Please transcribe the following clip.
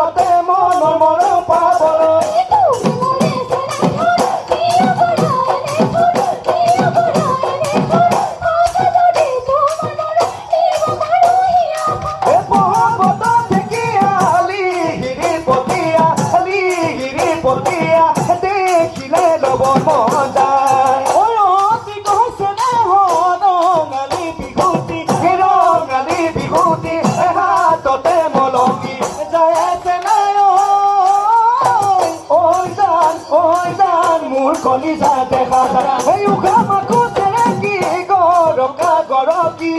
হাততে মনৰ মৰম পাবলৈ দেখিলে ল'ব মন যায় অতি কৈছে ৰঙালী বিহুতি হাততে মলকি যায় আছে নাই ঐ জান মোৰ কলিজা দেখা যায় এই উশাহ মাখো কি গৰকা গৰকি